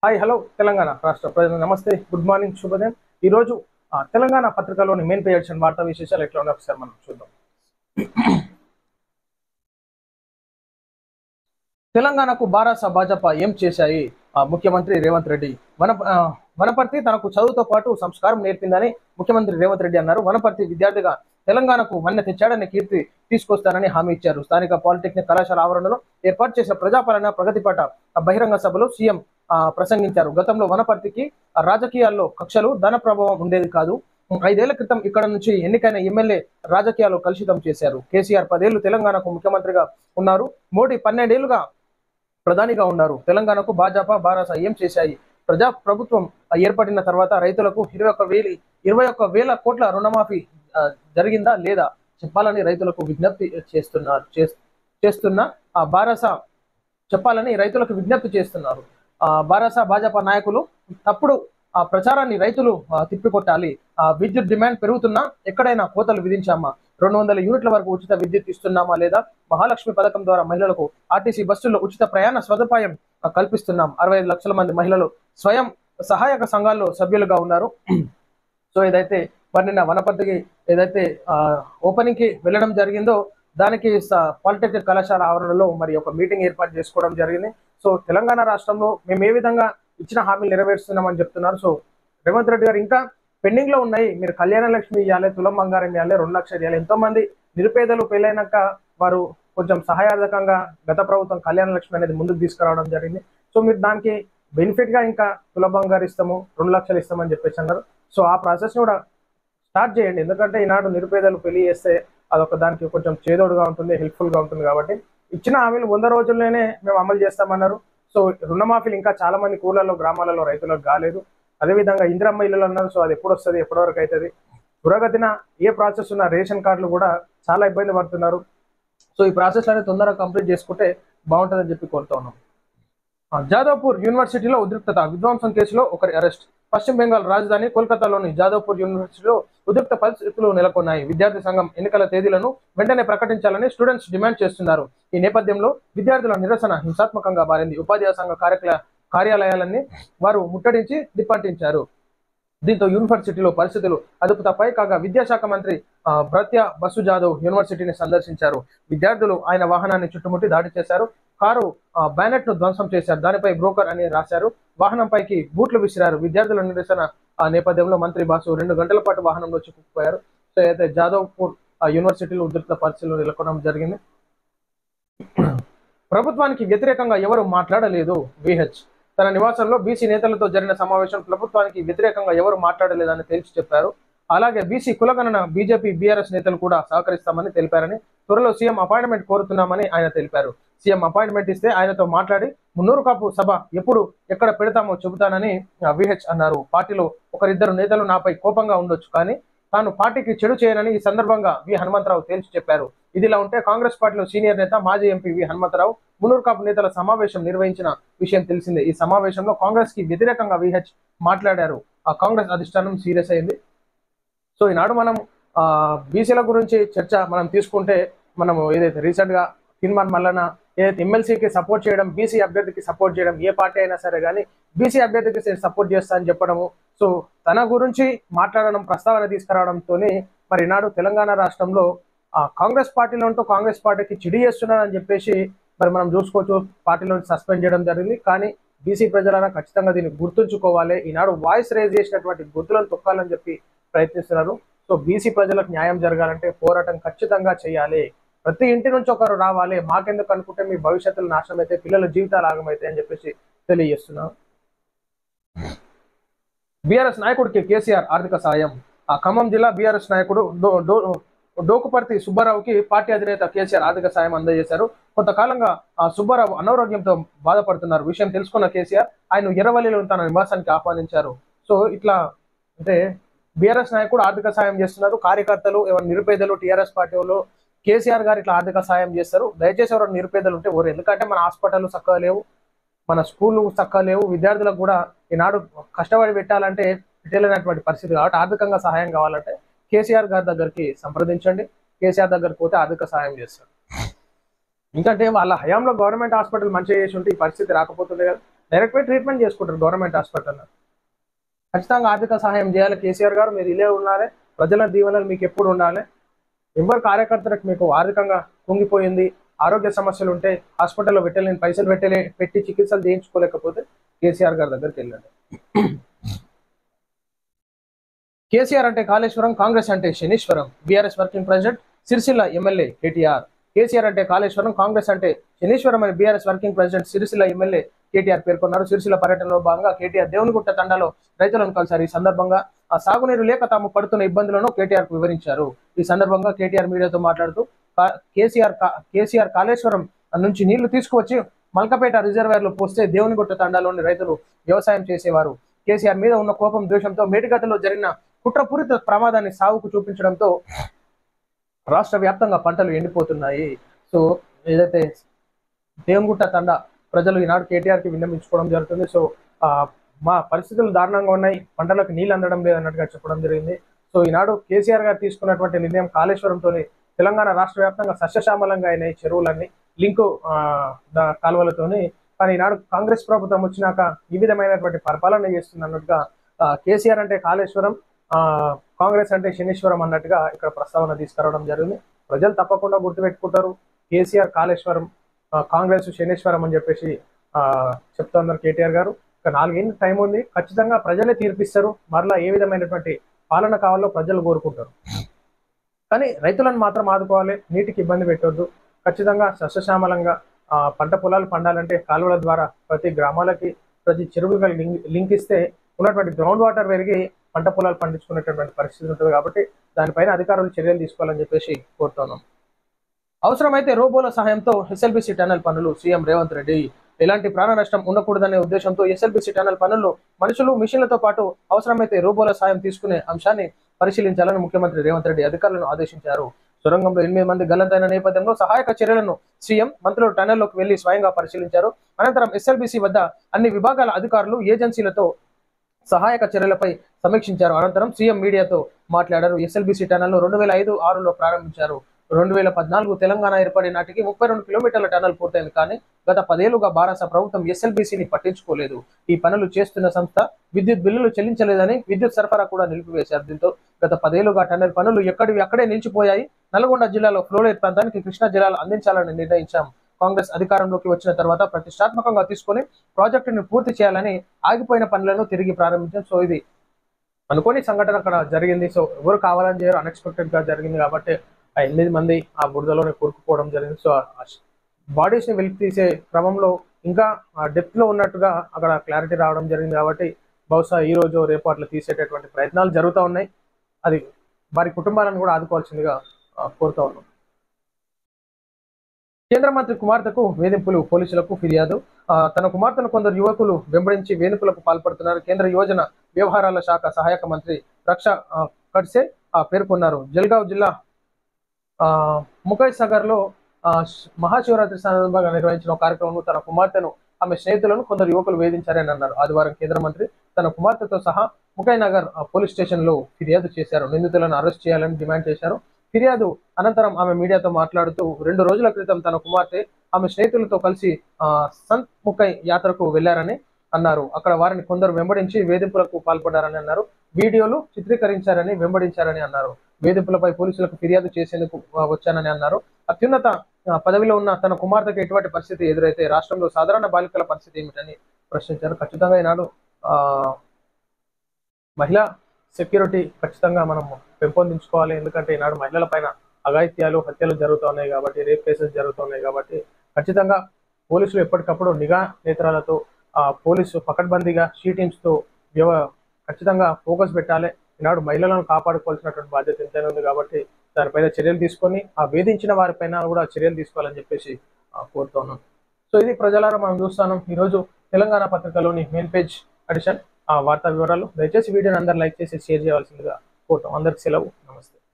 Hi hello Telangana రాష్ట్ర ప్రజలు నమస్తే, గుడ్ మార్నింగ్, శుభోదయం. ఈరోజు తెలంగాణ పత్రికలోని మెయిన్ పేజ్ వార్తా విశేషాలు ఎట్లా ఉన్నాయి ఒకసారి మనం చూద్దాం. తెలంగాణకు బారాస భాజపా ఏం చేశాయి? ముఖ్యమంత్రి రేవంత్ రెడ్డి. వనపర్తి తనకు చదువుతో పాటు సంస్కారం నేర్పిందని ముఖ్యమంత్రి రేవంత్ రెడ్డి అన్నారు. వనపర్తి విద్యార్థిగా తెలంగాణకు వన్నె తెచ్చాడని కీర్తి తీసుకొస్తానని హామీ ఇచ్చారు. స్థానిక పాలిటెక్నిక్ కళాశాల ఆవరణలో ఏర్పాటు చేసిన ప్రజాపాలన ప్రగతిపాట బహిరంగ సభలో సీఎం ప్రసంగించారు. గతంలో వనపర్తికి రాజకీయాల్లో కక్షలు, ధన ప్రభావం ఉండేది కాదు. 5 ఏళ్ల క్రితం ఇక్కడ నుంచి ఎన్నికైన ఎమ్మెల్యే రాజకీయాలు కలుషితం చేశారు. కేసీఆర్ 10 ఏళ్లు తెలంగాణకు ముఖ్యమంత్రిగా ఉన్నారు. మోడీ 12 ఏళ్లుగా ప్రధానిగా ఉన్నారు. తెలంగాణకు భాజపా బారాస ఏం చేశాయి? ప్రభుత్వం ఏర్పడిన తర్వాత రైతులకు 21,000 కోట్ల రుణమాఫీ జరిగిందా లేదా చెప్పాలని రైతులకు విజ్ఞప్తి చేస్తున్న బారాస చెప్పాలని రైతులకు విజ్ఞప్తి చేస్తున్నారు. బారాస భాజపా నాయకులు తప్పుడు ప్రచారాన్ని రైతులు తిప్పికొట్టాలి. విద్యుత్ డిమాండ్ పెరుగుతున్నా ఎక్కడైనా కోతలు విధించామా? 200 యూనిట్ల వరకు ఉచిత విద్యుత్ ఇస్తున్నామా లేదా? మహాలక్ష్మి పథకం ద్వారా మహిళలకు ఆర్టీసీ బస్సుల్లో ఉచిత ప్రయాణ సదుపాయం కల్పిస్తున్నాం. 65 లక్షల మంది మహిళలు స్వయం సహాయక సంఘాల్లో సభ్యులుగా ఉన్నారు. సో ఏదైతే నిన్న వనపర్తికి ఏదైతే ఓపెనింగ్ కి వెళ్ళడం జరిగిందో దానికి పాలిటెక్నిక్ కళాశాల ఆవరణలో మరి ఒక మీటింగ్ ఏర్పాటు చేసుకోవడం జరిగింది. సో తెలంగాణ రాష్ట్రంలో మేము ఏ విధంగా ఇచ్చిన హామీలు నెరవేరుస్తున్నామని చెప్తున్నారు. సో రేవంత్ రెడ్డి గారు ఇంకా పెండింగ్ లో ఉన్నాయి. మీరు కళ్యాణ లక్ష్మి ఇవ్వాలి, తులం బంగారం ఇవ్వాలి, 2 లక్షలు ఇవ్వాలి. ఎంతో మంది నిరుపేదలు పెళ్ళైనాక వారు కొంచెం సహాయార్థకంగా గత ప్రభుత్వం కళ్యాణ లక్ష్మి అనేది ముందుకు తీసుకురావడం జరిగింది. సో మీరు దానికి బెనిఫిట్ గా ఇంకా తుల బంగారు ఇస్తాము, 2 లక్షలు ఇస్తామని చెప్పేసి అన్నారు. సో ఆ ప్రాసెస్ కూడా స్టార్ట్ చేయండి. ఎందుకంటే ఈనాడు నిరుపేదలు పెళ్లి చేస్తే అదొక దానికి కొంచెం చేదోడుగా ఉంటుంది, హెల్ప్ఫుల్ గా ఉంటుంది. కాబట్టి ఇచ్చిన హామీలు 100 రోజుల్లోనే మేము అమలు చేస్తామన్నారు. సో రుణమాఫీలు ఇంకా చాలా మంది ఊర్లలో, గ్రామాలలో రైతులకు కాలేదు. అదేవిధంగా ఇందిరమ్మ ఇల్లులు అన్నారు. సో అది ఎప్పుడు వస్తుంది, ఎప్పటి వరకు అవుతుంది? పురోగతిన ఏ ప్రాసెస్ ఉన్న రేషన్ కార్డులు కూడా చాలా ఇబ్బంది పడుతున్నారు. సో ఈ ప్రాసెస్ అనేది తొందరగా కంప్లీట్ చేసుకుంటే బాగుంటుందని చెప్పి కోరుతా ఉన్నాం. జాదవ్పూర్ యూనివర్సిటీలో ఉద్రిక్తత, విధ్వంసం కేసులో ఒకరి అరెస్ట్. పశ్చిమ బెంగాల్ రాజధాని కోల్కతాలోని జాదవ్పూర్ యూనివర్సిటీలో ఉద్రిక్త పరిస్థితులు నెలకొన్నాయి. విద్యార్థి సంఘం ఎన్నికల తేదీలను వెంటనే ప్రకటించాలని స్టూడెంట్స్ డిమాండ్ చేస్తున్నారు. ఈ నేపథ్యంలో విద్యార్థుల నిరసన హింసాత్మకంగా మారింది. ఉపాధ్యాయ సంఘ కార్యాలయాలన్నీ వారు ముట్టడించి దిప్పంటించారు. దీంతో యూనివర్సిటీలో పరిస్థితులు అదుపు తప్పాయి. కాగా విద్యాశాఖ మంత్రి భృత్య బసు జాదవ్ యూనివర్సిటీని సందర్శించారు. విద్యార్థులు ఆయన వాహనాన్ని చుట్టుముట్టి దాడి చేశారు. కారు బ్యానెట్ ను ధ్వంసం చేశారు. దానిపై బ్రోకర్ అని రాశారు. వాహనంపైకి బూట్లు విసిరారు. విద్యార్థుల నిరసన నేపథ్యంలో మంత్రి బాసు 2 గంటల పాటు వాహనంలో చిక్కుకుపోయారు. సో అయితే జాదవ్పూర్ యూనివర్సిటీలో ఉద్రిక్త పరిస్థితులు నెలకొనడం జరిగింది. ప్రభుత్వానికి వ్యతిరేకంగా ఎవరు మాట్లాడలేదు. విహెచ్ తన నివాసంలో బీసీ నేతలతో జరిగిన సమావేశం ప్రభుత్వానికి వ్యతిరేకంగా ఎవరు మాట్లాడలేదని తేల్చి చెప్పారు. అలాగే బీసీ కులగణన బీజేపీ, బీఆర్ఎస్ నేతలు కూడా సహకరిస్తామని తెలిపారని, త్వరలో సీఎం అపాయింట్మెంట్ కోరుతున్నామని ఆయన తెలిపారు. సీఎం అపాయింట్మెంట్ ఇస్తే ఆయనతో మాట్లాడి మున్నూరు కాపు సభ ఎప్పుడు ఎక్కడ పెడతామో చెబుతానని విహెచ్ అన్నారు. పార్టీలో 1-2 నేతలు నాపై కోపంగా ఉండొచ్చు, కానీ తాను పార్టీకి చెడు చేయనని ఈ సందర్భంగా వి హనుమంతరావు తేల్చి చెప్పారు. ఇదిలా ఉంటే కాంగ్రెస్ పార్టీలో సీనియర్ నేత మాజీ ఎంపీ వి హనుమంతరావు మున్నూరు కాపు నేతల సమావేశం నిర్వహించిన విషయం తెలిసిందే. ఈ సమావేశంలో కాంగ్రెస్ కి వ్యతిరేకంగా విహెచ్ మాట్లాడారు. ఆ కాంగ్రెస్ అధిష్టానం సీరియస్ అయింది. సో ఈనాడు మనం బీసీల గురించి చర్చ మనం తీసుకుంటే, మనము ఏదైతే రీసెంట్ గా తీర్మాన్ మల్లన్న ఏదైతే ఎమ్మెల్సీకి సపోర్ట్ చేయడం, బీసీ అభ్యర్థికి సపోర్ట్ చేయడం, ఏ పార్టీ అయినా సరే కానీ బీసీ అభ్యర్థికి సపోర్ట్ చేస్తా అని చెప్పడము, సో తన గురించి మాట్లాడడం, ప్రస్తావన తీసుకురావడంతో మరి ఈనాడు తెలంగాణ రాష్ట్రంలో కాంగ్రెస్ పార్టీలో ఉంటూ కాంగ్రెస్ పార్టీకి చిడి చేస్తున్నారని చెప్పేసి మరి మనం చూసుకోవచ్చు. పార్టీలో సస్పెండ్ చేయడం జరిగింది. కానీ బీసీ ప్రజలైనా ఖచ్చితంగా దీన్ని గుర్తుంచుకోవాలి. ఈనాడు వాయిస్ రేజ్ చేసినటువంటి గుర్తులను తొక్కాలని చెప్పి ప్రయత్నిస్తున్నారు. సో బీసీ ప్రజలకు న్యాయం జరగాలంటే పోరాటం ఖచ్చితంగా చేయాలి. ప్రతి ఇంటి నుంచి ఒకరు రావాలి. మాకెందుకు అనుకుంటే మీ భవిష్యత్తులో నాశనం అయితే, పిల్లల జీవితాలు ఆగమైతాయి అని చెప్పేసి తెలియజేస్తున్నాం. బీఆర్ఎస్ నాయకుడికి కేసీఆర్ ఆర్థిక సాయం. ఖమ్మం జిల్లా బీఆర్ఎస్ నాయకుడు డోకుపర్తి సుబ్బారావుకి పార్టీ అధినేత కేసీఆర్ ఆర్థిక సాయం అందజేశారు. కొంతకాలంగా సుబ్బారావు అనారోగ్యంతో బాధపడుతున్నారు. విషయం తెలుసుకున్న కేసీఆర్ ఆయన ఎర్రవల్లిలో తన నివాసానికి ఆహ్వానించారు. సో ఇట్లా అంటే బీఆర్ఎస్ నాయకుడు ఆర్థిక సాయం చేస్తున్నారు. కార్యకర్తలు, ఎవరు నిరుపేదలు, టీఆర్ఎస్ పార్టీ వాళ్ళు కేసీఆర్ గారు ఇట్లా ఆర్థిక సాయం చేస్తారు. దయచేసి ఎవరు నిరుపేదలు ఉంటే ఎవరు, ఎందుకంటే మన హాస్పిటల్ చక్కగా లేవు, మన స్కూళ్ళు చక్కగా లేవు, విద్యార్థులకు కూడా ఈనాడు కష్టపడి పెట్టాలంటే పెట్టలేనటువంటి పరిస్థితి. కాబట్టి ఆర్థికంగా సహాయం కావాలంటే కేసీఆర్ గారి దగ్గరికి సంప్రదించండి. కేసీఆర్ దగ్గరికి పోతే ఆర్థిక సహాయం చేస్తారు. ఎందుకంటే వాళ్ళ హయాంలో గవర్నమెంట్ హాస్పిటల్ మంచిగా చేసి ఉంటే ఈ పరిస్థితి రాకపోతుండే కదా. డైరెక్ట్ పోయి ట్రీట్మెంట్ చేసుకుంటారు గవర్నమెంట్ హాస్పిటల్లో. ఖచ్చితంగా ఆర్థిక సహాయం చేయాలి కేసీఆర్ గారు. మీరు ఇలే ఉండాలి, ప్రజల దీవెనలు మీకు ఎప్పుడు ఉండాలి. ఎవరు కార్యకర్తలకు మీకు ఆర్థికంగా కుంగిపోయింది, ఆరోగ్య సమస్యలు ఉంటే హాస్పిటల్లో పెట్టలేని పైసలు పెట్టి చికిత్సలు చేయించుకోలేకపోతే కేసీఆర్ గారి దగ్గరికి వెళ్ళండి. కేసీఆర్ అంటే కాళేశ్వరం, కాంగ్రెస్ అంటే Shanishwaram. BRS working president Sircilla MLA KTR. KCR అంటే కాళేశ్వరం, కాంగ్రెస్ అంటే శనీశ్వరం అని BRS working president Sircilla MLA KTR పేర్కొన్నారు. సిరిసిల్ల పర్యటనలో భాగంగా కేటీఆర్ దేవునిగుట్ట తండాలో రైతులను కలిశారు. ఈ సందర్భంగా ఆ సాగునీరు లేక తాము పడుతున్న ఇబ్బందులను కేటీఆర్ వివరించారు. ఈ సందర్భంగా కేటీఆర్ మీడియాతో మాట్లాడుతూ కేసీఆర్ కాళేశ్వరం నుంచి నీళ్లు తీసుకువచ్చి మల్కపేట రిజర్వాయర్లో పోస్తే దేవునిగుట్ట తండాలోని రైతులు వ్యవసాయం చేసేవారు. కేసీఆర్ మీద ఉన్న కోపం, ద్వేషంతో మేడిగడ్డలో జరిగిన కుట్రపూరిత ప్రమాదాన్ని సాగుకు చూపించడంతో రాష్ట్ర వ్యాప్తంగా పంటలు ఎండిపోతున్నాయి. సో ఏదైతే దేవునిగుట్ట తండా ప్రజలు ఈనాడు కేటీఆర్కి విన్నవించుకోవడం జరుగుతుంది. సో మా పరిస్థితులు దారుణంగా ఉన్నాయి, పంటలకు నీళ్ళు అందడం లేదన్నట్టుగా చెప్పడం జరిగింది. సో ఈనాడు కేసీఆర్ గారు తీసుకున్నటువంటి నిర్ణయం కాళేశ్వరంతో తెలంగాణ రాష్ట్ర వ్యాప్తంగా సస్యశ్యామలంగా అయినాయి చెరువులన్నీ లింకు కాలువలతోని. కానీ ఈనాడు కాంగ్రెస్ ప్రభుత్వం వచ్చినాక ఈ విధమైనటువంటి పరిపాలన చేస్తుంది అన్నట్టుగా కేసీఆర్ అంటే కాళేశ్వరం, కాంగ్రెస్ అంటే శనీశ్వరం అన్నట్టుగా ఇక్కడ ప్రస్తావన తీసుకురావడం జరిగింది. ప్రజలు తప్పకుండా గుర్తుపెట్టుకుంటారు. కేసీఆర్ కాళేశ్వరం, కాంగ్రెస్ శనీశ్వరం అని చెప్పేసి చెప్తా ఉన్నారు కేటీఆర్ గారు. ఇక 4 ఏళ్ళ టైం ఉంది, ఖచ్చితంగా ప్రజలే తీర్పిస్తారు. మరలా ఏ విధమైనటువంటి పాలన కావాలో ప్రజలు కోరుకుంటారు. కానీ రైతులను మాత్రం ఆదుకోవాలి, నీటికి ఇబ్బంది పెట్టొద్దు. ఖచ్చితంగా సస్యశ్యామలంగా పంట పొలాలు పండాలంటే కాలువల ద్వారా ప్రతి గ్రామాలకి, ప్రతి చెరువులుగా లింక్ ఇస్తే ఉన్నటువంటి గ్రౌండ్ వాటర్ పెరిగి పంట పొలాలు పండించుకునేటటువంటి పరిస్థితి ఉంటుంది. కాబట్టి దానిపైన అధికారులు చర్యలు తీసుకోవాలని చెప్పేసి కోరుతున్నాం. అవసరమైతే రోబోల సహాయంతో ఎస్ఎల్బిసి టనల్ పనులు. సీఎం రేవంత్ రెడ్డి ఎలాంటి ప్రాణ నష్టం ఉండకూడదనే ఉద్దేశంతో ఎస్ఎల్బిసి టనల్ పనుల్లో మనుషులు, మిషన్లతో పాటు అవసరమైతే రోబోల సాయం తీసుకునే అంశాన్ని పరిశీలించాలని ముఖ్యమంత్రి రేవంత్ రెడ్డి అధికారులను ఆదేశించారు. సొరంగంలో 8 మంది గల్లంతైన నేపథ్యంలో సహాయక చర్యలను సీఎం, మంత్రులు టనల్లోకి వెళ్లి స్వయంగా పరిశీలించారు. అనంతరం ఎస్ఎల్బిసి వద్ద అన్ని విభాగాల అధికారులు, ఏజెన్సీలతో సహాయక చర్యలపై సమీక్షించారు. అనంతరం సీఎం మీడియాతో మాట్లాడారు. ఎస్ఎల్బిసి టనల్ను 2005-6లో ప్రారంభించారు. 2014 తెలంగాణ ఏర్పడే నాటికి 32 కిలోమీటర్ల టనల్ పూర్తయింది. కానీ గత 10 ఏళ్లుగా భారత ప్రభుత్వం ఎస్ఎల్బిసిని పట్టించుకోలేదు. ఈ పనులు చేస్తున్న సంస్థ విద్యుత్ బిల్లులు చెల్లించలేదని విద్యుత్ సరఫరా కూడా నిలిపివేశారు. దీంతో గత 10 ఏళ్లుగా టనల్ పనులు ఎక్కడివి అక్కడే నిలిచిపోయాయి. నల్గొండ జిల్లాలో ఫ్లోరైడ్ ప్రాంతానికి కృష్ణా జలాలు అందించాలని నిర్ణయించాం. కాంగ్రెస్ అధికారంలోకి వచ్చిన తర్వాత ప్రతిష్టాత్మకంగా తీసుకొని ప్రాజెక్టును పూర్తి చేయాలని ఆగిపోయిన పనులను తిరిగి ప్రారంభించాం. సో ఇది అనుకోని సంఘటన అక్కడ జరిగింది. సో ఎవరు కావాలని చేయరు, అన్ఎక్స్పెక్టెడ్ గా జరిగింది. కాబట్టి ఆ 8 మంది ఆ బురదలోనే కూరుకుపోవడం జరిగింది. సో బాడీస్ ని వెలికి తీసే క్రమంలో ఇంకా డెప్త్ లో ఉన్నట్టుగా అక్కడ క్లారిటీ రావడం జరిగింది. కాబట్టి బహుశా ఈ రోజు రేపు అట్లా తీసేటటువంటి ప్రయత్నాలు జరుగుతూ ఉన్నాయి. అది వారి కుటుంబాలను కూడా ఆదుకోవాల్సిందిగా కోరుతా ఉన్నాం. కేంద్ర మంత్రి కుమార్తెకు వేధింపులు, పోలీసులకు ఫిర్యాదు. తన కుమార్తెను కొందరు యువకులు వెంబడించి వేధింపులకు పాల్పడుతున్నారు. కేంద్ర యువజన వ్యవహారాల శాఖ సహాయక మంత్రి రక్ష ఖడ్సే పేర్కొన్నారు. జల్గావ్ జిల్లా ముఖై సాగర్ లో మహాశివరాత్రి సందర్భంగా నిర్వహించిన కార్యక్రమంలో తన కుమార్తెను, ఆమె స్నేహితులను కొందరు యువకులు వేధించారని అన్నారు. ఆదివారం కేంద్ర మంత్రి తన కుమార్తెతో సహా ముఖై నగర్ పోలీస్ స్టేషన్ లో ఫిర్యాదు చేశారు. నిందితులను అరెస్ట్ చేయాలని డిమాండ్ చేశారు. ఫిర్యాదు అనంతరం ఆమె మీడియాతో మాట్లాడుతూ 2 రోజుల క్రితం తన కుమార్తె, ఆమె స్నేహితులతో కలిసి సంత్ ముఖై యాత్రకు వెళ్లారని అన్నారు. అక్కడ వారిని కొందరు వెంబడించి వేధింపులకు పాల్పడ్డారని అన్నారు. వీడియోలు చిత్రీకరించారని, వెంబడించారని అన్నారు. వేధింపులపై పోలీసులకు ఫిర్యాదు చేసేందుకు వచ్చానని అన్నారు. అత్యున్నత పదవిలో ఉన్న తన కుమార్తెకు ఎటువంటి పరిస్థితి ఎదురైతే రాష్ట్రంలో సాధారణ బాలికల పరిస్థితి ఏమిటని ప్రశ్నించారు. ఖచ్చితంగా ఈనాడు మహిళా సెక్యూరిటీ ఖచ్చితంగా మనం పెంపొందించుకోవాలి. ఎందుకంటే ఈనాడు మహిళల పైన అఘాయిత్యాలు, హత్యలు జరుగుతున్నాయి కాబట్టి, రేప్ కేసెస్ జరుగుతున్నాయి కాబట్టి ఖచ్చితంగా పోలీసులు ఎప్పటికప్పుడు నిఘా నేత్రాలతో, పోలీసు పకడ్బందీగా షీ టీమ్స్తో ఖచ్చితంగా ఫోకస్ పెట్టాలి. ఈనాడు మహిళలను కాపాడుకోవాల్సినటువంటి బాధ్యత ఎంతైనా ఉంది కాబట్టి దానిపైన చర్యలు తీసుకొని ఆ వేధించిన వారిపైన కూడా చర్యలు తీసుకోవాలని చెప్పేసి కోరుతున్నాం. సో ఇది ప్రజలారా మనం చూస్తున్నాం ఈరోజు తెలంగాణ పత్రికలోని మెయిన్ పేజ్ ఎడిషన్ వార్తా వివరాలు. దయచేసి వీడియోని అందరూ లైక్ చేసి షేర్ చేయవలసిందిగా కోరుతాం. అందరికి సెలవు, నమస్తే.